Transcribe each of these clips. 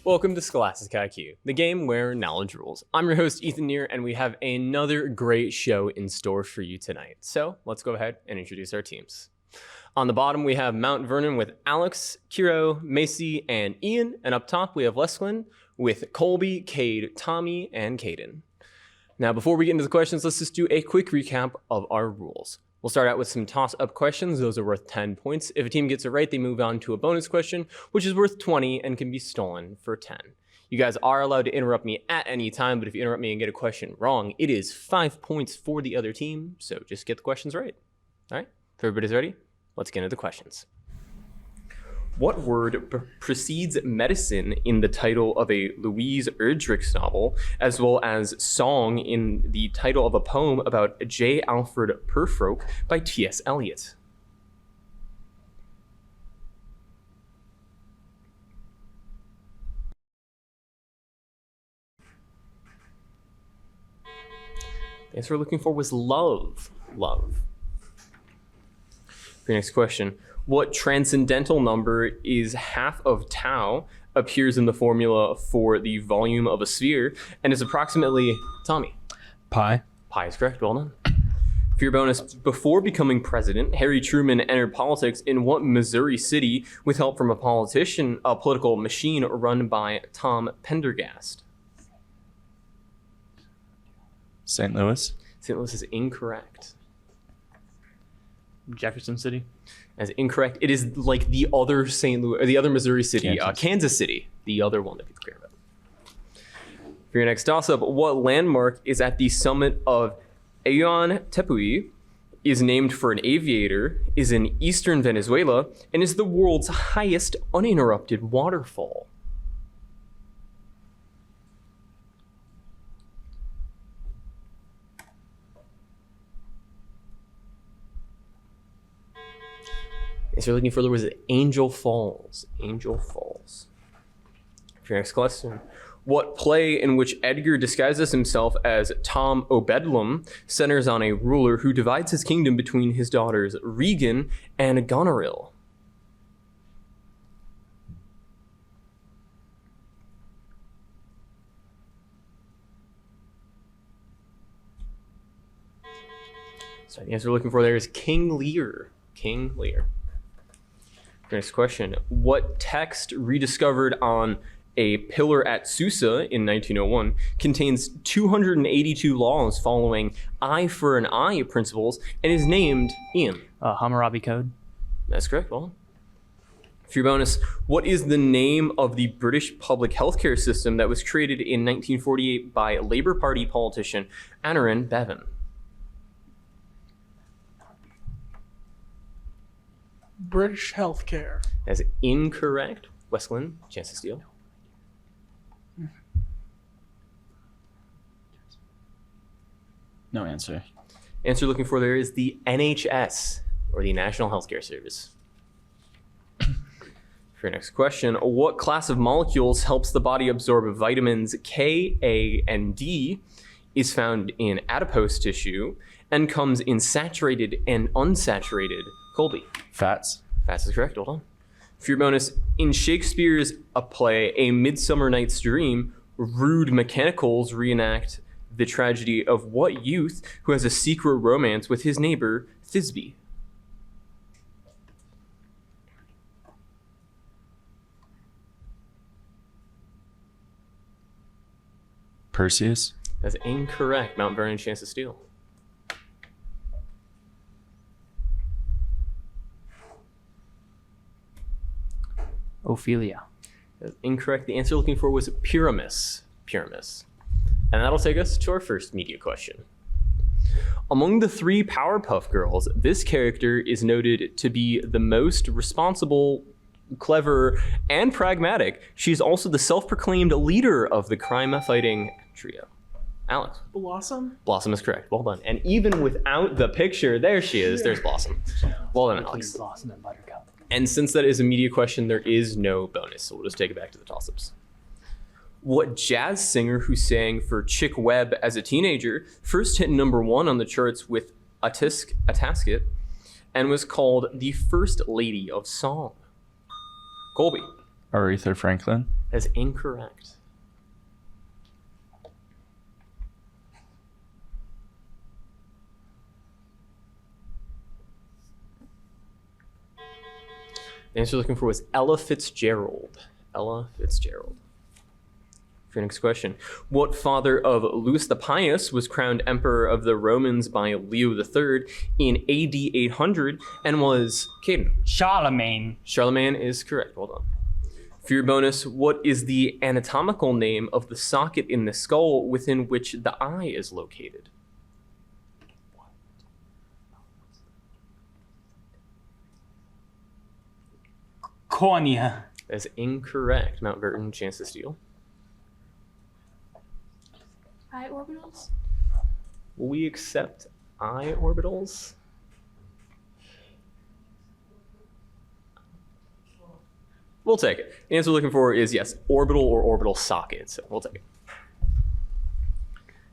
Welcome to Scholastic IQ, the game where knowledge rules. I'm your host, Ethan Neer, and we have another great show in store for you tonight. So let's go ahead and introduce our teams. On the bottom, we have Mt.Vernon with Alex, Kiro, Macy, and Ian. And up top, we have Wesclin with Colby, Cade, Tommy, and Caden. Now, before we get into the questions, let's just do a quick recap of our rules. We'll start out with some toss-up questions. Those are worth 10 points. If a team gets it right, they move on to a bonus question, which is worth 20 and can be stolen for 10. You guys are allowed to interrupt me at any time, but if you interrupt me and get a question wrong, it is 5 points for the other team, so just get the questions right. All right, if everybody's ready, let's get into the questions. What word precedes medicine in the title of a Louise Erdrich's novel, as well as song in the title of a poem about J. Alfred Purfrock by T.S. Eliot? The answer we're looking for was love. Love. For your next question. What transcendental number is half of tau, appears in the formula for the volume of a sphere, and is approximately, Tommy? Pi. Pi is correct, well done. For your bonus, before becoming president, Harry Truman entered politics in what Missouri city with help from a political machine run by Tom Pendergast? St. Louis. St. Louis is incorrect. Jefferson City. As incorrect. It is like the other St. Louis, or the other Missouri city, Kansas City, the other one that people care about. For your next toss-up, what landmark is at the summit of Ayon Tepuy, is named for an aviator, is in eastern Venezuela, and is the world's highest uninterrupted waterfall? So you're looking for the words Angel Falls. Angel Falls. For your next question, what play in which Edgar disguises himself as Tom O'Bedlam centers on a ruler who divides his kingdom between his daughters Regan and Goneril? So the answer we're looking for there is King Lear. King Lear. Next question. What text rediscovered on a pillar at Susa in 1901 contains 282 laws following eye for an eye principles and is named Ian? Hammurabi Code. That's correct. Well, for your bonus, what is the name of the British public healthcare system that was created in 1948 by Labour Party politician Aneurin Bevan? British healthcare. That's incorrect. Wesclin, chance to steal. No answer. Answer looking for there is the NHS, or the National Healthcare Service. For your next question, what class of molecules helps the body absorb vitamins K, A, and D, is found in adipose tissue, and comes in saturated and unsaturated? Colby. Fats. Fats is correct, hold on. For your bonus, in Shakespeare's play, A Midsummer Night's Dream, rude mechanicals reenact the tragedy of what youth who has a secret romance with his neighbor, Thisbe? Perseus. That's incorrect. Mt.Vernon, chance to steal. Ophelia. That's incorrect. The answer looking for was Pyramus. Pyramus. And that'll take us to our first media question. Among the 3 Powerpuff Girls, this character is noted to be the most responsible, clever, and pragmatic. She's also the self-proclaimed leader of the crime-fighting trio. Alex. Blossom? Blossom is correct. Well done. And even without the picture, there she is. There's Blossom. Well done, Alex. Blossom and Buttercup. And since that is a media question, there is no bonus, so we'll just take it back to the toss-ups. What jazz singer who sang for Chick Webb as a teenager first hit #1 on the charts with a Tasket and was called the First Lady of Song? Colby. Aretha Franklin. That is incorrect. The answer you're looking for was Ella Fitzgerald. Ella Fitzgerald. For your next question, what father of Louis the Pious was crowned emperor of the Romans by Leo III in AD 800 and was Caden? Charlemagne. Charlemagne is correct. Well done. For your bonus, what is the anatomical name of the socket in the skull within which the eye is located? Cornea. That is incorrect. Mt.Vernon, chance to steal. Eye orbitals? Will we accept eye orbitals? We'll take it. The answer we're looking for is yes, orbital or orbital socket. So we'll take it.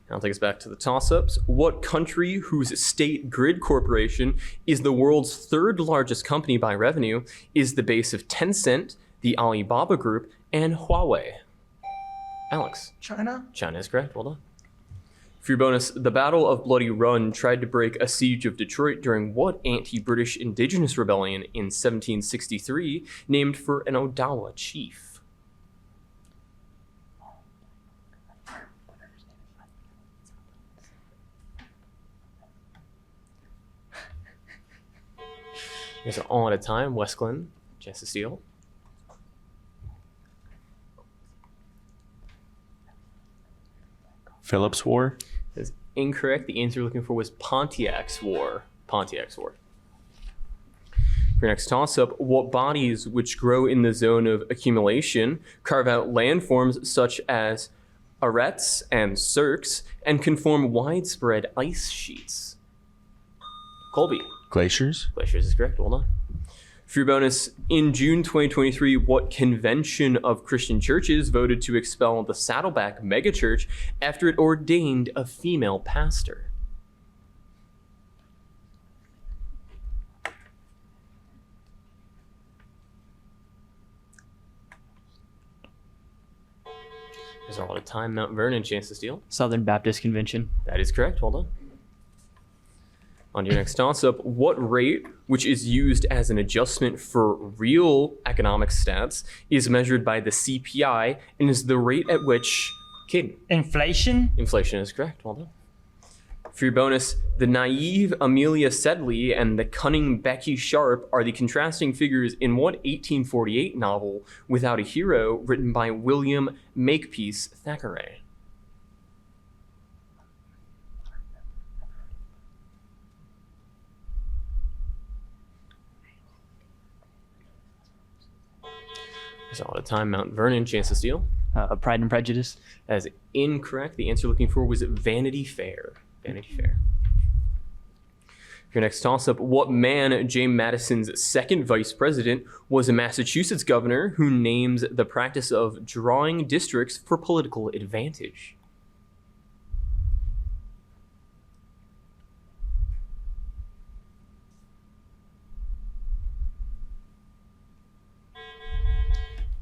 Now take us back to the toss-ups. What country whose state grid corporation is the world's third largest company by revenue is the base of Tencent, the Alibaba Group, and Huawei? Alex. China? China is correct. Well done. For your bonus, the Battle of Bloody Run tried to break a siege of Detroit during what anti-British indigenous rebellion in 1763 named for an Odawa chief? You guys are all at a time. Wesclin, chance to steal. Philip's War. That is incorrect. The answer you're looking for was Pontiac's War. Pontiac's War. For your next toss-up, what bodies which grow in the zone of accumulation carve out landforms such as arêtes and cirques and can form widespread ice sheets? Colby. Glaciers. Glaciers is correct. Well done. For your bonus, in June 2023, what convention of Christian churches voted to expel the Saddleback megachurch after it ordained a female pastor? There's all the time. Mt.Vernon, chance to steal. Southern Baptist Convention. That is correct. Well done. On to your next toss-up, what rate, which is used as an adjustment for real economic stats, is measured by the CPI and is the rate at which, Caden? Inflation. Inflation is correct. Well done. For your bonus, the naive Amelia Sedley and the cunning Becky Sharp are the contrasting figures in what 1848 novel Without a Hero written by William Makepeace Thackeray? There's all the time. Mt.Vernon, chance to steal. Pride and Prejudice. That is incorrect. The answer you're looking for was Vanity Fair. Vanity Fair. For your next toss-up, what man, James Madison's second vice president, was a Massachusetts governor who names the practice of drawing districts for political advantage?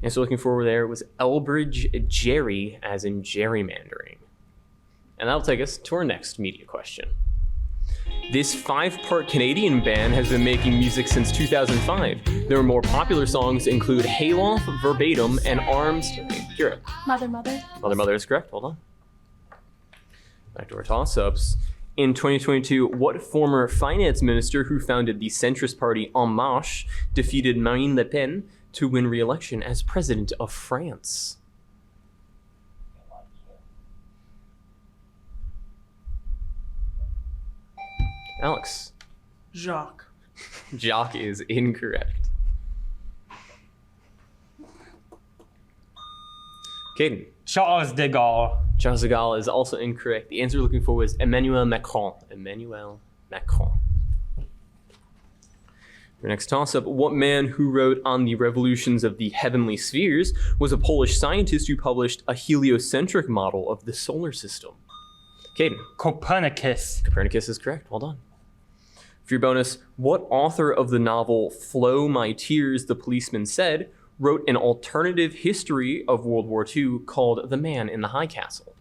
And so looking forward there was Elbridge Gerry, as in gerrymandering. And that'll take us to our next media question. This 5-part Canadian band has been making music since 2005. Their more popular songs include Hayloft, Verbatim, and Arms. Kira. Mother, Mother. Mother, Mother is correct. Hold on. Back to our toss-ups. In 2022, what former finance minister who founded the centrist party En Marche defeated Marine Le Pen to win re-election as president of France? Alex. Jacques. Jacques is incorrect. Caden. Charles de Gaulle. Charles de Gaulle is also incorrect. The answer we're looking for was Emmanuel Macron. Emmanuel Macron. Your next toss-up, what man who wrote on the revolutions of the heavenly spheres was a Polish scientist who published a heliocentric model of the solar system? Caden. Copernicus. Copernicus is correct. Well done. For your bonus, what author of the novel Flow My Tears, the Policeman Said wrote an alternative history of World War II called The Man in the High Castle?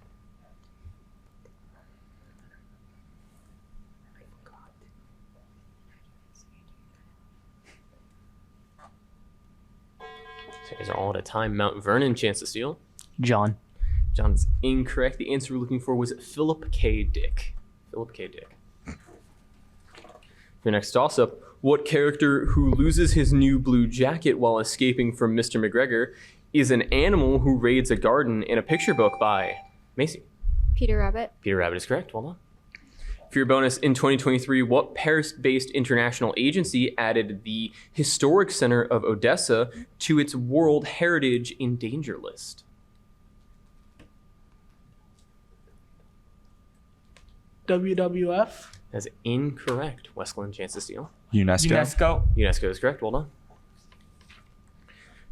So you guys are all at a time. Mt.Vernon, chance to steal. John. John is incorrect. The answer we're looking for was Philip K. Dick. Philip K. Dick. Your next toss-up. What character who loses his new blue jacket while escaping from Mr. McGregor is an animal who raids a garden in a picture book by Macy? Peter Rabbit. Peter Rabbit is correct. Well done. For your bonus, in 2023, what Paris-based international agency added the Historic Center of Odessa to its World Heritage in Danger list? WWF. That's incorrect. Wesclin, chance to steal. UNESCO. UNESCO is correct. Well done.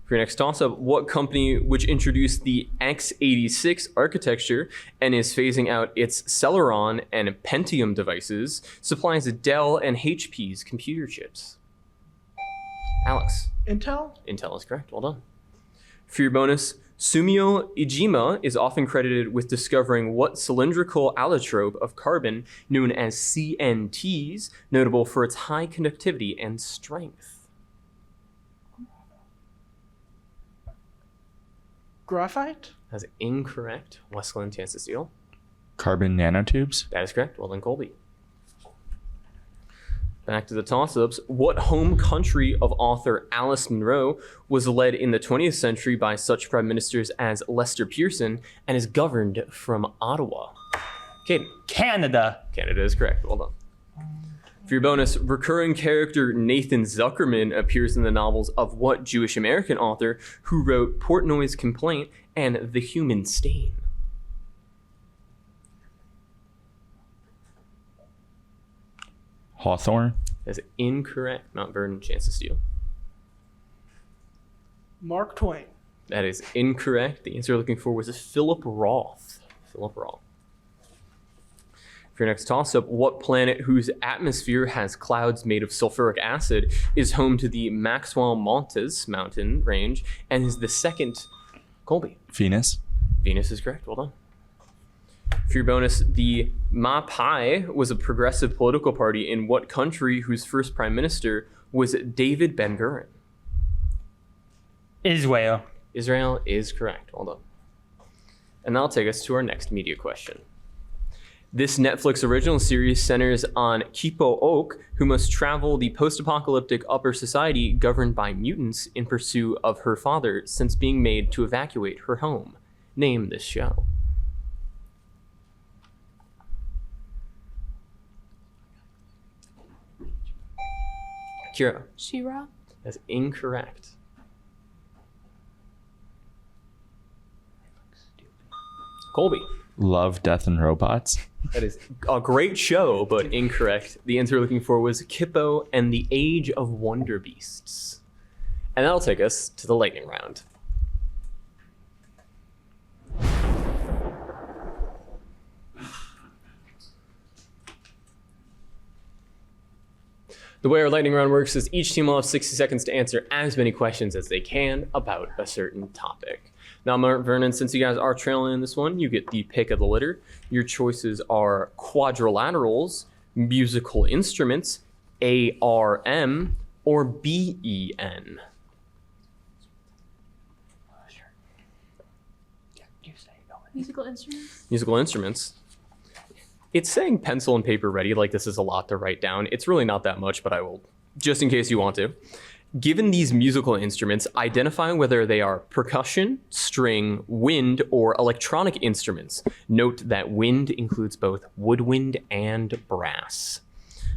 For your next toss-up, what company which introduced the x86 architecture and is phasing out its Celeron and Pentium devices supplies Dell and HP's computer chips? Alex. Intel. Intel is correct. Well done. For your bonus, Sumio Ijima is often credited with discovering what cylindrical allotrope of carbon known as CNTs, notable for its high conductivity and strength. Graphite. That's incorrect. Wesclin, chance to steal. Carbon nanotubes. That is correct. Well done, Colby. Back to the toss-ups. What home country of author Alice Munro was led in the 20th century by such prime ministers as Lester Pearson and is governed from Ottawa? Caden. Canada. Canada is correct. Well done. For your bonus, recurring character Nathan Zuckerman appears in the novels of what Jewish American author who wrote Portnoy's Complaint and The Human Stain? Hawthorne. That's incorrect. Mt.Vernon, chance to steal. Mark Twain. That is incorrect. The answer you're looking for was Philip Roth. Philip Roth. For your next toss-up, what planet whose atmosphere has clouds made of sulfuric acid is home to the Maxwell Montes mountain range and is the second? Colby. Venus. Venus is correct. Well done. For your bonus, the Mapai was a progressive political party in what country whose first prime minister was David Ben-Gurion? Israel. Israel is correct. Well done. And that'll take us to our next media question. This Netflix original series centers on Kipo Oak, who must travel the post-apocalyptic upper society governed by mutants in pursuit of her father since being made to evacuate her home. Name this show. Kira. She-Ra. That's incorrect. Colby. Love, Death, and Robots. That is a great show, but incorrect. The answer we're looking for was Kippo and the Age of Wonder Beasts. And that'll take us to the lightning round. The way our lightning round works is each team will have 60 seconds to answer as many questions as they can about a certain topic. Now, Mt.Vernon, since you guys are trailing in this one, you get the pick of the litter. Your choices are quadrilaterals, musical instruments, ARM, or BEN. Musical instruments. Musical instruments. It's saying pencil and paper ready, like this is a lot to write down. It's really not that much, but I will, just in case you want to. Given these musical instruments, identify whether they are percussion, string, wind, or electronic instruments. Note that wind includes both woodwind and brass.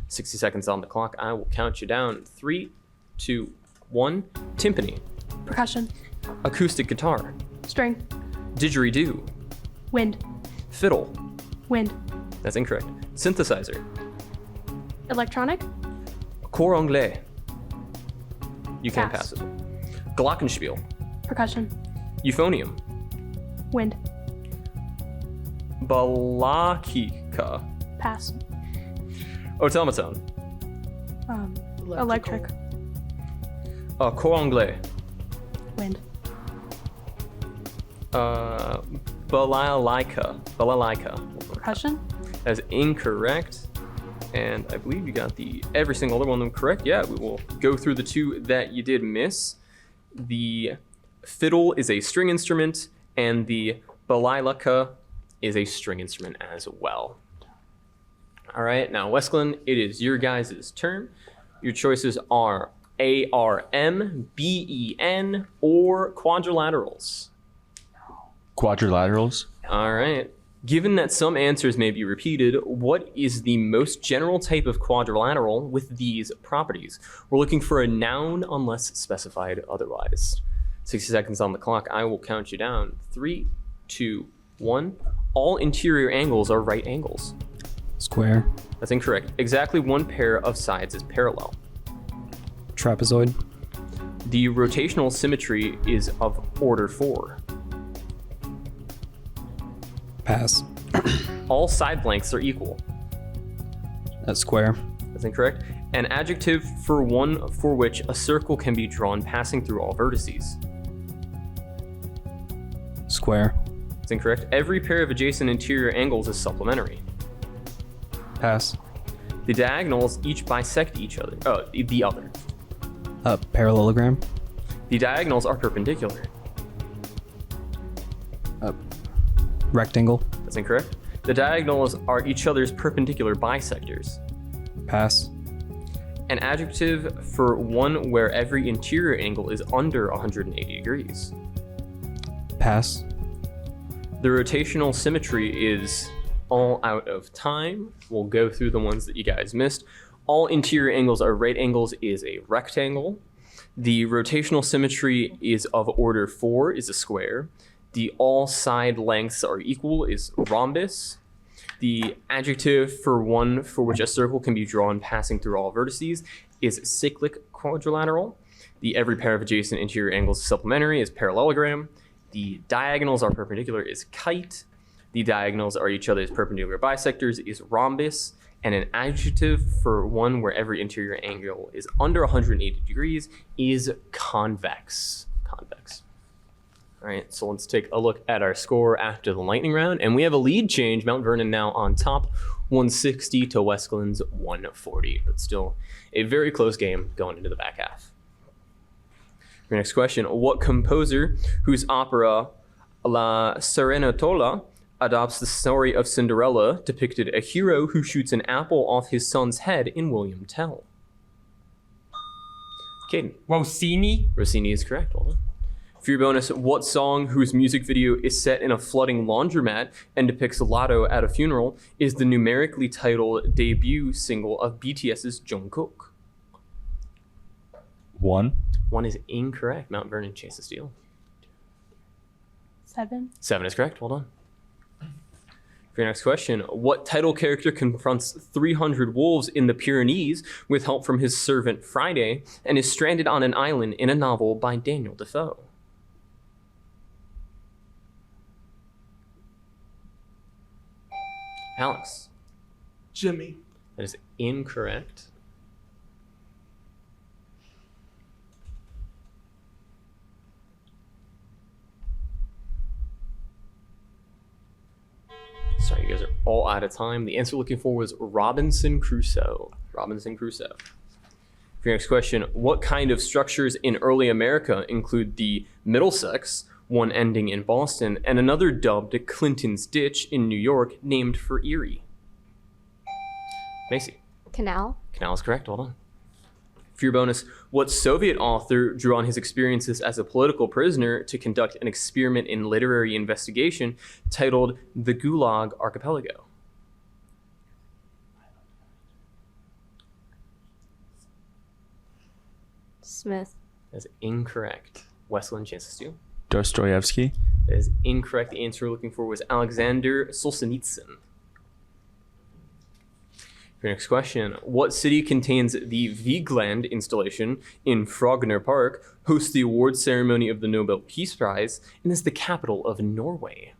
60 seconds on the clock. I will count you down. 3, 2, 1. Timpani. Percussion. Acoustic guitar. String. Didgeridoo. Wind. Fiddle. Wind. That's incorrect. Synthesizer. Electronic. Cor anglais. You can't Pass. pass it. Glockenspiel. Percussion. Euphonium. Wind. Balakika. Pass. Automaton. Electric. Cor anglais. Wind. Balalaika. Percussion. That is incorrect. And I believe you got every single other one of them correct. Yeah, we will go through the two that you did miss. The fiddle is a string instrument, and the balalaika is a string instrument as well. All right, now Wesclin, it is your guys' turn. Your choices are ARM, BEN, or quadrilaterals. Quadrilaterals. All right. Given that some answers may be repeated, what is the most general type of quadrilateral with these properties? We're looking for a noun unless specified otherwise. 60 seconds on the clock. I will count you down. 3, 2, 1. All interior angles are right angles. Square. That's incorrect. Exactly one pair of sides is parallel. Trapezoid. The rotational symmetry is of order 4. Pass. All side lengths are equal. Square. That's incorrect. An adjective for one for which a circle can be drawn passing through all vertices. Square. That's incorrect. Every pair of adjacent interior angles is supplementary. Pass. The diagonals each bisect each other. The other. Parallelogram. The diagonals are perpendicular. Rectangle. That's incorrect. The diagonals are each other's perpendicular bisectors. Pass. An adjective for one where every interior angle is under 180 degrees. Pass. The rotational symmetry is all out of time. We'll go through the ones that you guys missed. All interior angles are right angles is a rectangle. The rotational symmetry is of order 4 is a square. The all side lengths are equal is rhombus. The adjective for one for which a circle can be drawn passing through all vertices is cyclic quadrilateral. The every pair of adjacent interior angles supplementary is parallelogram. The diagonals are perpendicular is kite. The diagonals are each other's perpendicular bisectors is rhombus. And an adjective for one where every interior angle is under 180 degrees is convex. Convex. All right, so let's take a look at our score after the lightning round. And we have a lead change. Mt.Vernon now on top, 160 to Wesclin's 140. But still a very close game going into the back half. Your next question, what composer whose opera La Cenerentola adopts the story of Cinderella depicted a hero who shoots an apple off his son's head in William Tell? Caden. Rossini. Rossini is correct. Well done. For your bonus, what song whose music video is set in a flooding laundromat and depicts Lotto at a funeral is the numerically titled debut single of BTS's Jungkook? 1. 1 is incorrect. Mt.Vernon chased the steal. 7. 7 is correct. Well done. For your next question, what title character confronts 300 wolves in the Pyrenees with help from his servant Friday and is stranded on an island in a novel by Daniel Defoe? Alex. Jimmy. That is incorrect. Sorry, you guys are all out of time. The answer looking for was Robinson Crusoe. Robinson Crusoe. For your next question, what kind of structures in early America include the Middlesex, one ending in Boston, and another dubbed Clinton's Ditch in New York, named for Erie? Macy. Canal. Canal is correct. Well done. For your bonus, what Soviet author drew on his experiences as a political prisoner to conduct an experiment in literary investigation titled The Gulag Archipelago? Smith. That's incorrect. Wesclin, chances to. Dostoevsky. That is incorrect. The answer we're looking for was Alexander Solzhenitsyn. For your next question, what city contains the Vigeland installation in Frogner Park, hosts the award ceremony of the Nobel Peace Prize, and is the capital of Norway?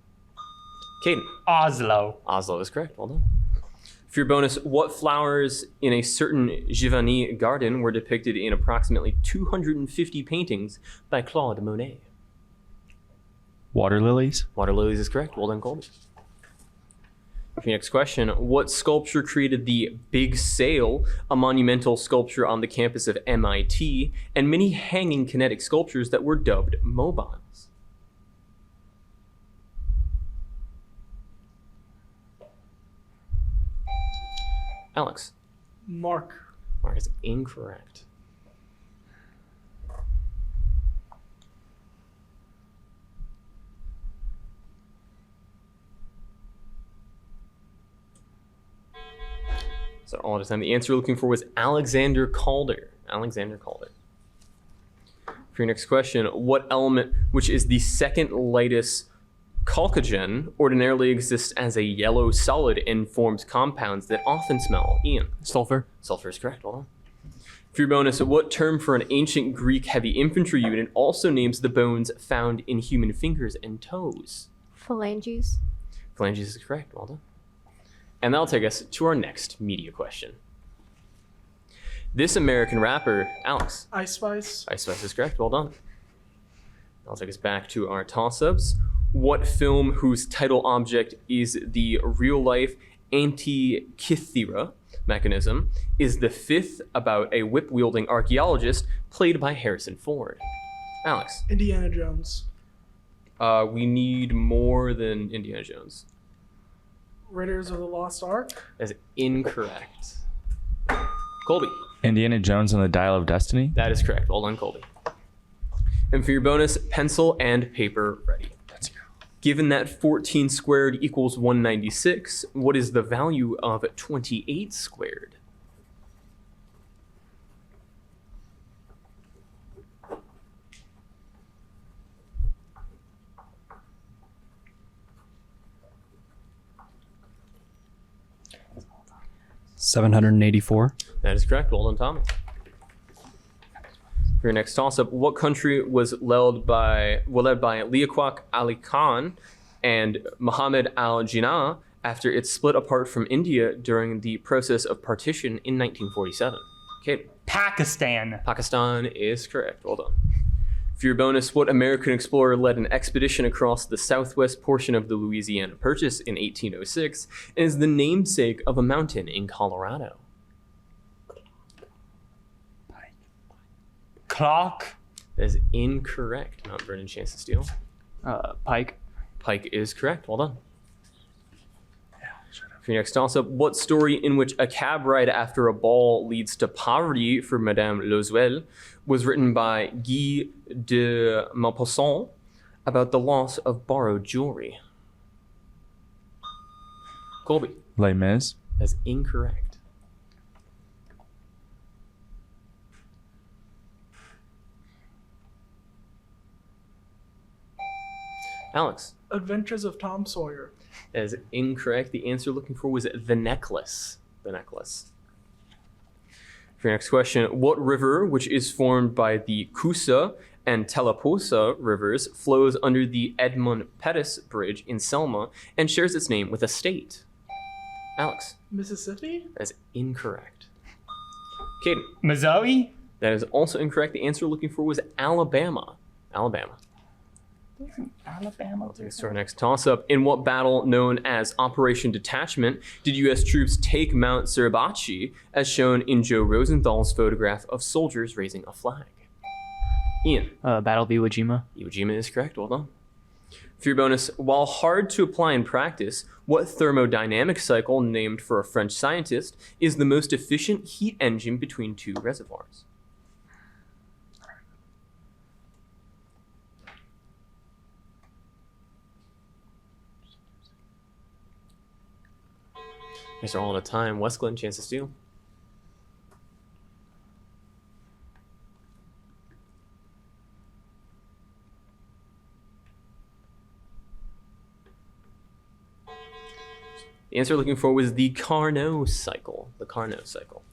Caden. Oslo. Oslo is correct. Well done. For your bonus, what flowers in a certain Giverny garden were depicted in approximately 250 paintings by Claude Monet? Water lilies. Water lilies is correct. Well done, Colby. For your next question, what sculpture created the Big Sail, a monumental sculpture on the campus of MIT, and many hanging kinetic sculptures that were dubbed mobiles? Alex. Mark. Mark is incorrect. So all the time, the answer you're looking for was Alexander Calder. Alexander Calder. For your next question, what element, which is the second lightest chalcogen, ordinarily exists as a yellow solid and forms compounds that often smell? Ian. Sulfur. Sulfur is correct. Hold on. For your bonus, what term for an ancient Greek heavy infantry unit also names the bones found in human fingers and toes? Phalanges. Phalanges is correct. Well done. And that'll take us to our next media question. This American rapper, Alex. Ice Spice. Ice Spice is correct. Well done. That'll take us back to our toss-ups. What film whose title object is the real-life Antikythera mechanism is the fifth about a whip-wielding archaeologist played by Harrison Ford? Alex. Indiana Jones. We need more than Indiana Jones. Raiders of the Lost Ark. That is incorrect. Colby. Indiana Jones and the Dial of Destiny. That is correct. Well done, Colby. And for your bonus, pencil and paper ready. Let's go. Given that 14 squared equals 196, what is the value of 28 squared? $784. That is correct. Well done, Thomas. For your next toss-up, what country was led by Liaquat Ali Khan and Muhammad al-Jinnah after it split apart from India during the process of partition in 1947? Okay. Pakistan. Pakistan is correct. Well done. For your bonus, what American explorer led an expedition across the southwest portion of the Louisiana Purchase in 1806 and is the namesake of a mountain in Colorado? Clock. That is incorrect. Mt.Vernon, chance to steal. Pike. Pike is correct. Well done. For your next toss-up, what story in which a cab ride after a ball leads to poverty for Madame Loisel was written by Guy de Maupassant about the loss of borrowed jewelry? Colby. Les Mis. That's incorrect. Alex. Adventures of Tom Sawyer. That is incorrect. The answer you're looking for was The Necklace. The Necklace. For your next question, what river, which is formed by the Coosa and Tallapoosa rivers, flows under the Edmund Pettus Bridge in Selma and shares its name with a state? Alex. Mississippi. That is incorrect. Caden. Missouri. That is also incorrect. The answer you're looking for was Alabama. Alabama. Alabama. Take us to our next toss-up. In what battle known as Operation Detachment did U.S. troops take Mount Suribachi, as shown in Joe Rosenthal's photograph of soldiers raising a flag? Ian. Battle of Iwo Jima. Iwo Jima is correct. Well done. For your bonus, while hard to apply in practice, what thermodynamic cycle, named for a French scientist, is the most efficient heat engine between two reservoirs? Guys are all out of time. Wesclin, chance to steal. The answer looking for was the Carnot cycle. The Carnot cycle.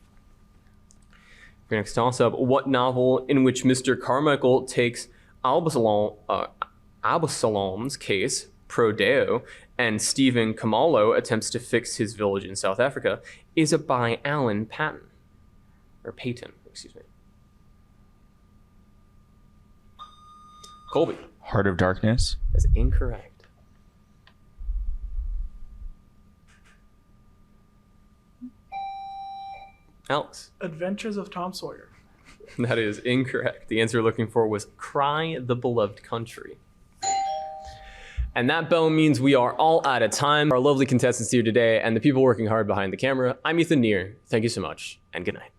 For your next toss-up, what novel in which Mr. Carmichael takes Absalom's case, pro deo, and Stephen Kamalo attempts to fix his village in South Africa is by Alan Patton. Or Payton, excuse me. Colby. Heart of Darkness. That's incorrect. Alex. Adventures of Tom Sawyer. That is incorrect. The answer you're looking for was Cry the Beloved Country. And that bell means we are all out of time. Our lovely contestants here today and the people working hard behind the camera. I'm Ethan Neer. Thank you so much, and good night.